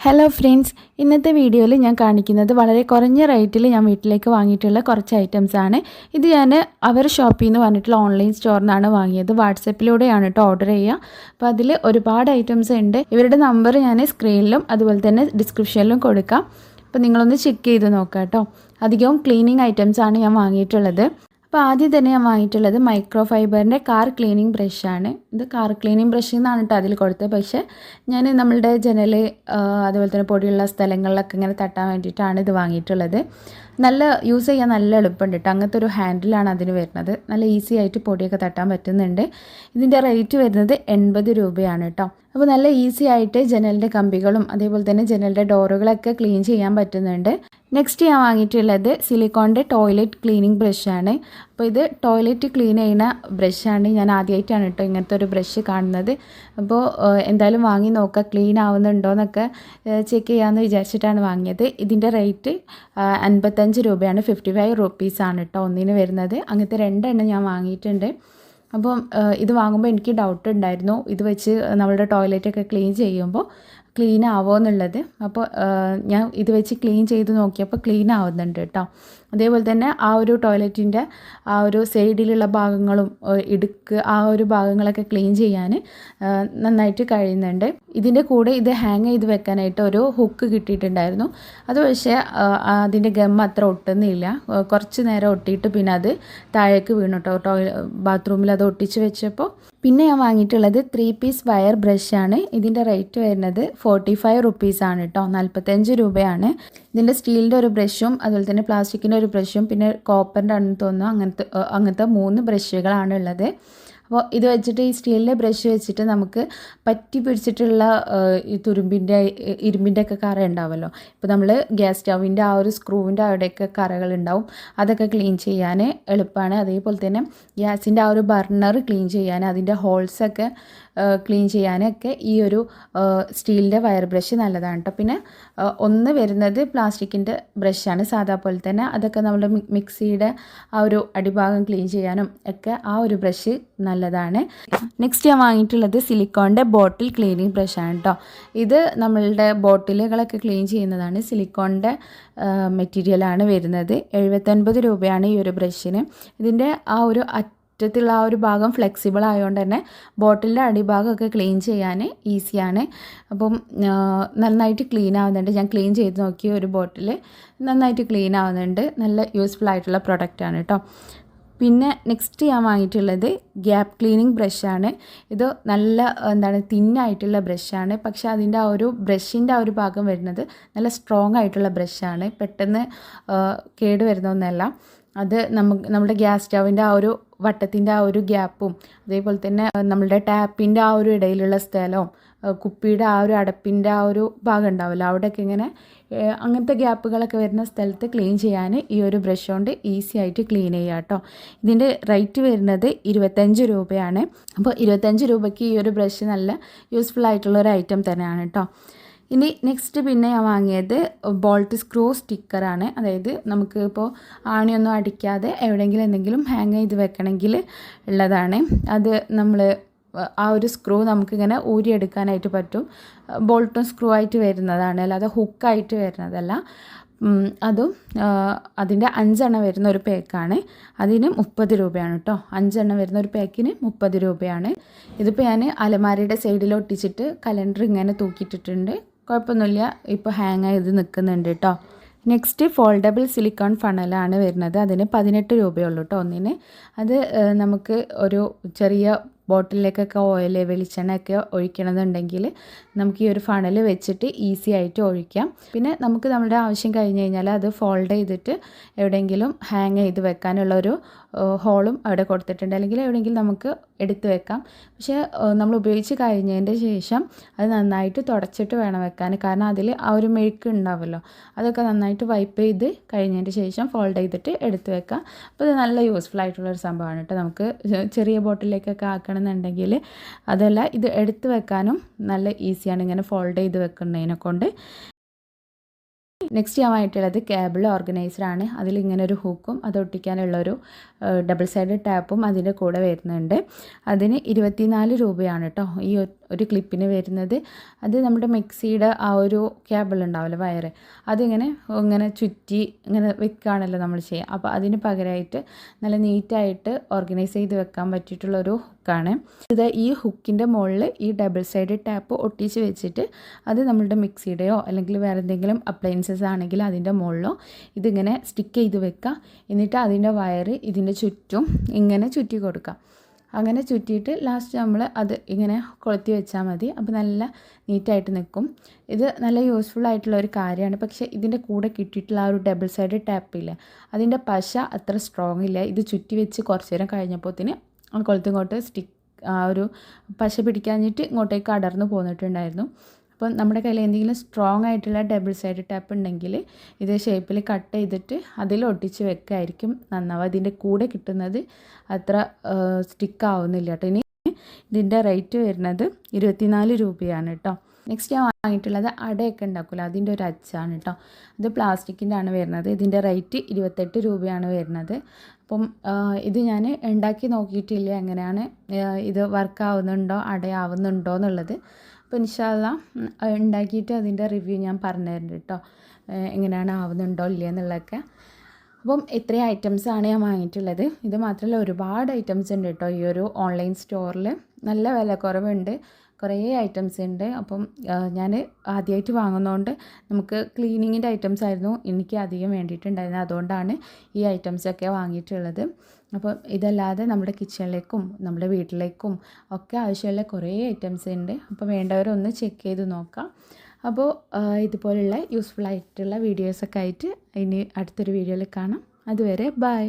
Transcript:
Hello friends, ഇന്നത്തെ വീഡിയോയിൽ ഞാൻ കാണിക്കുന്നത് വളരെ കുറഞ്ഞ റേറ്റിൽ ഞാൻ വീട്ടിലേക്ക് വാങ്ങിയിട്ടുള്ള കുറച്ച് ഐറ്റംസ് ആണ്. ഇത് ഞാൻ അവർ ഷോപ്പിൽ നിന്ന് വന്നിട്ടുള്ള ഓൺലൈൻ സ്റ്റോറിൽ നിന്നാണ് വാങ്ങിയത്. വാട്സപ്പിലൂടെയാണ് കേട്ടോ ഓർഡർ ചെയ്യുക. അപ്പോൾ അതിൽ ഒരുപാട് ഐറ്റംസ് ഉണ്ട്. ഇവരുടെ നമ്പർ ഞാൻ സ്ക്രീനിലും അതുപോലെ തന്നെ ഡിസ്ക്രിപ്ഷനിലും കൊടുക്കാം. അപ്പോൾ നിങ്ങളൊന്ന് ചെക്ക് ചെയ്ത് നോക്കാം കേട്ടോ. അധികവും ക്ലീനിങ് ഐറ്റംസ് ആണ് ഞാൻ വാങ്ങിയിട്ടുള്ളത്. അപ്പോൾ ആദ്യം തന്നെ ഞാൻ വാങ്ങിയിട്ടുള്ളത് മൈക്രോ ഫൈബറിൻ്റെ കാർ ക്ലീനിങ് ബ്രഷാണ്. ഇത് കാർ ക്ലീനിങ് ബ്രഷ് എന്നാണ് കേട്ടോ അതിൽ കൊടുത്തത്. പക്ഷേ ഞാൻ നമ്മളുടെ ജനൽ അതുപോലെ തന്നെ പൊടിയുള്ള സ്ഥലങ്ങളിലൊക്കെ ഇങ്ങനെ തട്ടാൻ വേണ്ടിയിട്ടാണ് ഇത് വാങ്ങിയിട്ടുള്ളത്. നല്ല യൂസ് ചെയ്യാൻ നല്ല എളുപ്പമുണ്ട് കേട്ടോ. അങ്ങനത്തെ ഒരു ഹാൻഡിലാണ് അതിന് വരുന്നത്. നല്ല ഈസി ആയിട്ട് പൊടിയൊക്കെ തട്ടാൻ പറ്റുന്നുണ്ട്. ഇതിൻ്റെ റേറ്റ് വരുന്നത് 80 രൂപയാണ് കേട്ടോ. അപ്പോൾ നല്ല ഈസി ആയിട്ട് ജനലിൻ്റെ കമ്പികളും അതേപോലെ തന്നെ ജനലിൻ്റെ ഡോറുകളൊക്കെ ക്ലീൻ ചെയ്യാൻ പറ്റുന്നുണ്ട്. നെക്സ്റ്റ് ഞാൻ വാങ്ങിയിട്ടുള്ളത് സിലിക്കോണിൻ്റെ ടോയ്ലറ്റ് ക്ലീനിങ് ബ്രഷാണ്. അപ്പോൾ ഇത് ടോയ്ലറ്റ് ക്ലീൻ ചെയ്യുന്ന ബ്രഷാണ്. ഞാൻ ആദ്യമായിട്ടാണ് കേട്ടോ ഇങ്ങനത്തെ ഒരു ബ്രഷ് കാണുന്നത്. അപ്പോൾ എന്തായാലും വാങ്ങി നോക്കുക, ക്ലീൻ ആവുന്നുണ്ടോ എന്നൊക്കെ ചെക്ക് ചെയ്യാമെന്ന് വിചാരിച്ചിട്ടാണ് വാങ്ങിയത്. ഇതിൻ്റെ റേറ്റ് 55 രൂപയാണ്. 55 റുപ്പീസാണ് കേട്ടോ ഒന്നിന് വരുന്നത്. അങ്ങനത്തെ 2 എണ്ണം ഞാൻ വാങ്ങിയിട്ടുണ്ട്. അപ്പം ഇത് വാങ്ങുമ്പോൾ എനിക്ക് ഡൗട്ട് ഉണ്ടായിരുന്നു, ഇത് വെച്ച് നമ്മളുടെ ടോയ്ലറ്റൊക്കെ ക്ലീൻ ചെയ്യുമ്പോൾ ക്ലീൻ ആവുമോ എന്നുള്ളത്. അപ്പോൾ ഞാൻ ഇത് വെച്ച് ക്ലീൻ ചെയ്ത് നോക്കിയപ്പോൾ ക്ലീൻ ആവുന്നുണ്ട് കേട്ടോ. അതേപോലെ തന്നെ ആ ഒരു ടോയ്ലറ്റിൻ്റെ ആ ഒരു സൈഡിലുള്ള ഭാഗങ്ങളും ഇടുക്ക് ആ ഒരു ഭാഗങ്ങളൊക്കെ ക്ലീൻ ചെയ്യാൻ നന്നായിട്ട് കഴിയുന്നുണ്ട്. ഇതിൻ്റെ കൂടെ ഇത് ഹാങ് ചെയ്ത് വെക്കാനായിട്ട് ഒരു ഹുക്ക് കിട്ടിയിട്ടുണ്ടായിരുന്നു. അത് പക്ഷേ അതിൻ്റെ ഗം അത്ര ഒട്ടുന്നില്ല. കുറച്ച് നേരം ഒട്ടിയിട്ട് പിന്നെ അത് താഴേക്ക് വീണു കേട്ടോ. ബാത്റൂമിൽ അത് ഒട്ടിച്ച് വെച്ചപ്പോൾ. പിന്നെ ഞാൻ വാങ്ങിയിട്ടുള്ളത് 3 പീസ് വയർ ബ്രഷാണ്. ഇതിൻ്റെ റേറ്റ് വരുന്നത് 45 റുപ്പീസാണ് കേട്ടോ. 45 രൂപയാണ്. ഇതിൻ്റെ സ്റ്റീലിൻ്റെ ഒരു ബ്രഷും അതുപോലെ തന്നെ പ്ലാസ്റ്റിക്കിൻ്റെ ഒരു ബ്രഷും പിന്നെ കോപ്പറിൻ്റെ ആണെന്ന് തോന്നുന്നു. അങ്ങനത്തെ 3 ബ്രഷുകളാണ് ഉള്ളത്. അപ്പോൾ ഇത് വെച്ചിട്ട് ഈ സ്റ്റീലിൻ്റെ ബ്രഷ് വെച്ചിട്ട് നമുക്ക് പറ്റി പിടിച്ചിട്ടുള്ള ഈ ഇരുമ്പിൻ്റെ ഒക്കെ കറ ഉണ്ടാവുമല്ലോ. ഇപ്പോൾ നമ്മൾ ഗ്യാസ് സ്റ്റൗവിൻ്റെ ആ ഒരു സ്ക്രൂവിൻ്റെ അവിടെയൊക്കെ കറകൾ ഉണ്ടാവും. അതൊക്കെ ക്ലീൻ ചെയ്യാൻ എളുപ്പമാണ്. അതേപോലെ തന്നെ ഗ്യാസിൻ്റെ ആ ഒരു ബർണർ ക്ലീൻ ചെയ്യാൻ അതിൻ്റെ ഹോൾസൊക്കെ ക്ലീൻ ചെയ്യാനൊക്കെ ഈ ഒരു സ്റ്റീലിൻ്റെ വയർ ബ്രഷ് നല്ലതാണ് കേട്ടോ. പിന്നെ ഒന്ന് വരുന്നത് പ്ലാസ്റ്റിക്കിൻ്റെ ബ്രഷാണ് സാധാ പോലെ തന്നെ. അതൊക്കെ നമ്മുടെ മിക്സിയുടെ ആ ഒരു അടിഭാഗം ക്ലീൻ ചെയ്യാനും ഒക്കെ ആ ഒരു ബ്രഷ് നല്ലതാണ്. നെക്സ്റ്റ് ഞാൻ വാങ്ങിയിട്ടുള്ളത് സിലിക്കോണിൻ്റെ ബോട്ടിൽ ക്ലീനിങ് ബ്രഷാണ് കേട്ടോ. ഇത് നമ്മളുടെ ബോട്ടിലുകളൊക്കെ ക്ലീൻ ചെയ്യുന്നതാണ്. സിലിക്കോണിൻ്റെ മെറ്റീരിയലാണ് വരുന്നത്. 79 രൂപയാണ് ഈ ഒരു ബ്രഷിന്. ഇതിൻ്റെ ആ ഒരു അറ്റത്തുള്ള ആ ഒരു ഭാഗം ഫ്ലെക്സിബിൾ ആയതുകൊണ്ട് തന്നെ ബോട്ടിലിൻ്റെ അടിഭാഗമൊക്കെ ക്ലീൻ ചെയ്യാൻ ഈസിയാണ്. അപ്പം നന്നായിട്ട് ക്ലീൻ ആവുന്നുണ്ട്. ഞാൻ ക്ലീൻ ചെയ്ത് നോക്കി ഒരു ബോട്ടിൽ നന്നായിട്ട് ക്ലീൻ ആവുന്നുണ്ട്. നല്ല യൂസ്ഫുൾ ആയിട്ടുള്ള പ്രൊഡക്റ്റാണ് കേട്ടോ. പിന്നെ നെക്സ്റ്റ് ഞാൻ വാങ്ങിയിട്ടുള്ളത് ഗ്യാപ്പ് ക്ലീനിങ് ബ്രഷാണ്. ഇത് നല്ല തിന്നായിട്ടുള്ള ബ്രഷാണ്. പക്ഷേ അതിൻ്റെ ആ ഒരു ബ്രഷിൻ്റെ ആ ഒരു ഭാഗം വരുന്നത് നല്ല സ്ട്രോങ് ആയിട്ടുള്ള ബ്രഷാണ്. പെട്ടെന്ന് കേട് വരുന്നൊന്നല്ല. അത് നമ്മുടെ ഗ്യാസ് സ്റ്റൗവിൻ്റെ ആ ഒരു വട്ടത്തിൻ്റെ ആ ഒരു ഗ്യാപ്പും അതേപോലെ തന്നെ നമ്മളുടെ ടാപ്പിൻ്റെ ആ ഒരു ഇടയിലുള്ള സ്ഥലവും കുപ്പിയുടെ ആ ഒരു അടപ്പിൻ്റെ ആ ഒരു ഭാഗം ഉണ്ടാവില്ല, അവിടെയൊക്കെ ഇങ്ങനെ അങ്ങനത്തെ ഗ്യാപ്പുകളൊക്കെ വരുന്ന സ്ഥലത്ത് ക്ലീൻ ചെയ്യാൻ ഈ ഒരു ബ്രഷ് കൊണ്ട് ഈസി ആയിട്ട് ക്ലീൻ ചെയ്യാം കേട്ടോ. ഇതിൻ്റെ റേറ്റ് വരുന്നത് 25 രൂപയാണ്. അപ്പോൾ 25 രൂപയ്ക്ക് ഈ ഒരു ബ്രഷ് നല്ല യൂസ്ഫുൾ ആയിട്ടുള്ള ഒരു ഐറ്റം തന്നെയാണ് കേട്ടോ. ഇനി നെക്സ്റ്റ് പിന്നെ ഞാൻ വാങ്ങിയത് ബോൾട്ട് സ്ക്രൂ സ്റ്റിക്കറാണ്. അതായത് നമുക്ക് ഇപ്പോൾ ആണിയൊന്നും അടിക്കാതെ എവിടെയെങ്കിലും എന്തെങ്കിലും ഹാങ് ചെയ്ത് വെക്കണമെങ്കിൽ ഉള്ളതാണ്. അത് നമ്മൾ ആ ഒരു സ്ക്രൂ നമുക്കിങ്ങനെ ഊരിയെടുക്കാനായിട്ട് പറ്റും. ബോൾട്ടും സ്ക്രൂ ആയിട്ട് വരുന്നതാണ്, അല്ലാതെ ഹുക്കായിട്ട് വരുന്നതല്ല. അതും അതിൻ്റെ 5 എണ്ണം വരുന്ന ഒരു പാക്കാണ്. അതിന് 30 രൂപയാണ് കേട്ടോ. 5 എണ്ണം വരുന്ന ഒരു പാക്കിന് 30 രൂപയാണ്. ഇതിപ്പോൾ ഞാൻ അലമാരയുടെ സൈഡിൽ ഒട്ടിച്ചിട്ട് കലണ്ടർ ഇങ്ങനെ തൂക്കിയിട്ടിട്ടുണ്ട്. കുഴപ്പമൊന്നുമില്ല, ഇപ്പോൾ ഹാങ് ചെയ്ത് നിൽക്കുന്നുണ്ട് കേട്ടോ. നെക്സ്റ്റ് ഫോൾഡബിൾ സിലിക്കോൺ ഫണലാണ് വരുന്നത്. അതിന് 18 രൂപയുള്ളൂ കേട്ടോ ഒന്നിന്. അത് നമുക്ക് ഒരു ചെറിയ ബോട്ടിലേക്കൊക്കെ ഓയിൽ വെളിച്ചെണ്ണയൊക്കെ ഒഴിക്കണമെന്നുണ്ടെങ്കിൽ നമുക്ക് ഈ ഒരു ഫണൽ വെച്ചിട്ട് ഈസി ആയിട്ട് ഒഴിക്കാം. പിന്നെ നമുക്ക് നമ്മുടെ ആവശ്യം കഴിഞ്ഞ് കഴിഞ്ഞാൽ അത് ഫോൾഡ് ചെയ്തിട്ട് എവിടെയെങ്കിലും ഹാങ് ചെയ്ത് വെക്കാനുള്ളൊരു ഹോളും അവിടെ കൊടുത്തിട്ടുണ്ട്. അല്ലെങ്കിൽ എവിടെയെങ്കിലും നമുക്ക് എടുത്ത് വെക്കാം. പക്ഷേ നമ്മൾ ഉപയോഗിച്ച് കഴിഞ്ഞതിൻ്റെ ശേഷം അത് നന്നായിട്ട് തുടച്ചിട്ട് വേണം വെക്കാൻ. കാരണം അതിൽ ആ ഒരു മെഴുക്ക് ഉണ്ടാവുമല്ലോ, അതൊക്കെ നന്നായിട്ട് വൈപ്പ് ചെയ്ത് കഴിഞ്ഞതിൻ്റെ ശേഷം ഫോൾഡ് ചെയ്തിട്ട് എടുത്ത് വെക്കാം. അപ്പോൾ ഇത് നല്ല യൂസ്ഫുൾ ആയിട്ടുള്ളൊരു സംഭവമാണ് കേട്ടോ. നമുക്ക് ചെറിയ ബോട്ടിലേക്കൊക്കെ ആക്കണമെന്നുണ്ടെങ്കിൽ അതല്ല, ഇത് എടുത്ത് വെക്കാനും നല്ല ഈസിയാണ് ഇങ്ങനെ ഫോൾഡ് ചെയ്ത് വെക്കുന്നതിനെ കൊണ്ട്. നെക്സ്റ്റ് ഞാൻ വാങ്ങിയിട്ടുള്ളത് കേബിൾ ഓർഗനൈസറാണ്. അതിലിങ്ങനെ ഒരു ഹൂക്കും അത് ഒട്ടിക്കാനുള്ളൊരു ഡബിൾ സൈഡ് ടാപ്പും അതിൻ്റെ കൂടെ വരുന്നുണ്ട്. അതിന് 24 രൂപയാണ് കേട്ടോ ഈ ഒരു ക്ലിപ്പിന് വരുന്നത്. അത് നമ്മുടെ മിക്സിയുടെ ആ ഒരു കേബിൾ ഉണ്ടാവില്ല, വയറ്, ഇങ്ങനെ ചുറ്റി ഇങ്ങനെ വെക്കുകയാണല്ലോ നമ്മൾ ചെയ്യുക. അപ്പോൾ അതിന് പകരമായിട്ട് നല്ല നീറ്റായിട്ട് ഓർഗനൈസ് ചെയ്ത് വെക്കാൻ പറ്റിയിട്ടുള്ളൊരു ഹുക്കാണ് ഇത്. ഈ ഹുക്കിൻ്റെ മുകളിൽ ഈ ഡബിൾ സൈഡ് ടാപ്പ് ഒട്ടിച്ച് വെച്ചിട്ട് അത് നമ്മളുടെ മിക്സിയുടെയോ അല്ലെങ്കിൽ വേറെ എന്തെങ്കിലും അപ്ലയൻസസ് ആണെങ്കിൽ അതിൻ്റെ മുകളിലോ ഇതിങ്ങനെ സ്റ്റിക്ക് ചെയ്ത് വെക്കുക. എന്നിട്ട് അതിൻ്റെ വയറ് ഇതിൻ്റെ ചുറ്റും ഇങ്ങനെ ചുറ്റി കൊടുക്കുക. അങ്ങനെ ചുറ്റിയിട്ട് ലാസ്റ്റ് നമ്മൾ അത് ഇങ്ങനെ കൊളുത്തി വെച്ചാൽ മതി. അപ്പോൾ നല്ല നീറ്റായിട്ട് നിൽക്കും. ഇത് നല്ല യൂസ്ഫുൾ ആയിട്ടുള്ള ഒരു കാര്യമാണ്. പക്ഷേ ഇതിൻ്റെ കൂടെ കിട്ടിയിട്ടുള്ള ആ ഒരു ഡബിൾ സൈഡ് ടാപ്പില്ല, അതിൻ്റെ പശ അത്ര സ്ട്രോങ് ഇല്ല. ഇത് ചുറ്റി വെച്ച് കുറച്ച് നേരം കഴിഞ്ഞപ്പോഴത്തേന് കൊളുത്തിങ്ങോട്ട് ആ ഒരു പശ പിടിക്കാഞ്ഞിട്ട് ഇങ്ങോട്ടേക്ക് അടർന്നു പോന്നിട്ടുണ്ടായിരുന്നു. അപ്പം നമ്മുടെ കയ്യിൽ എന്തെങ്കിലും സ്ട്രോങ് ആയിട്ടുള്ള ഡബിൾ സൈഡ് ടാപ്പ് ഉണ്ടെങ്കിൽ ഇതേ ഷേപ്പിൽ കട്ട് ചെയ്തിട്ട് അതിൽ ഒട്ടിച്ച് വെക്കായിരിക്കും നന്നാവുക. അതിൻ്റെ കൂടെ കിട്ടുന്നത് അത്ര സ്റ്റിക്കാവുന്നില്ല കേട്ടോ. ഇനി ഇതിൻ്റെ റേറ്റ് വരുന്നത് 24 രൂപയാണ് കേട്ടോ. നെക്സ്റ്റ് ഞാൻ വാങ്ങിയിട്ടുള്ളത് അടയൊക്കെ ഉണ്ടാക്കില്ല, അതിൻ്റെ ഒരു അച്ചാണ് കേട്ടോ. ഇത് പ്ലാസ്റ്റിക്കിൻ്റെ ആണ് വരുന്നത്. ഇതിൻ്റെ റേറ്റ് 28 രൂപയാണ് വരുന്നത്. അപ്പം ഇത് ഞാൻ ഉണ്ടാക്കി നോക്കിയിട്ടില്ല എങ്ങനെയാണ് ഇത് വർക്കാവുന്നുണ്ടോ അടയാവുന്നുണ്ടോ എന്നുള്ളത്. അപ്പോൾ ഇൻഷാ അല്ലാ ഉണ്ടാക്കിയിട്ട് അതിൻ്റെ റിവ്യൂ ഞാൻ പറഞ്ഞു തരുന്നുണ്ട് കേട്ടോ, എങ്ങനെയാണ് ആവുന്നുണ്ടോ ഇല്ല എന്നുള്ളതൊക്കെ. അപ്പം ഇത്രയും ഐറ്റംസാണ് ഞാൻ വാങ്ങിയിട്ടുള്ളത്. ഇത് മാത്രമല്ല ഒരുപാട് ഐറ്റംസ് ഉണ്ട് കേട്ടോ ഈ ഒരു ഓൺലൈൻ സ്റ്റോറിൽ. നല്ല വില കുറവുണ്ട്, കുറേ ഐറ്റംസ് ഉണ്ട്. അപ്പം ഞാൻ ആദ്യമായിട്ട് വാങ്ങുന്നതുകൊണ്ട് നമുക്ക് ക്ലീനിങ്ങിൻ്റെ ഐറ്റംസ് ആയിരുന്നു എനിക്ക് അധികം വേണ്ടിയിട്ടുണ്ടായിരുന്നത്. അതുകൊണ്ടാണ് ഈ ഐറ്റംസൊക്കെ വാങ്ങിയിട്ടുള്ളത്. അപ്പം ഇതല്ലാതെ നമ്മുടെ കിച്ചണിലേക്കും നമ്മുടെ വീട്ടിലേക്കും ഒക്കെ ആവശ്യമുള്ള കുറേ ഐറ്റംസ് ഉണ്ട്. അപ്പോൾ വേണ്ടവരൊന്ന് ചെക്ക് ചെയ്ത് നോക്കാം. അപ്പോൾ ഇതുപോലുള്ള യൂസ്ഫുൾ ആയിട്ടുള്ള വീഡിയോസൊക്കെ ആയിട്ട് ഇനി അടുത്തൊരു വീഡിയോയിൽ കാണാം. അതുവരെ ബൈ.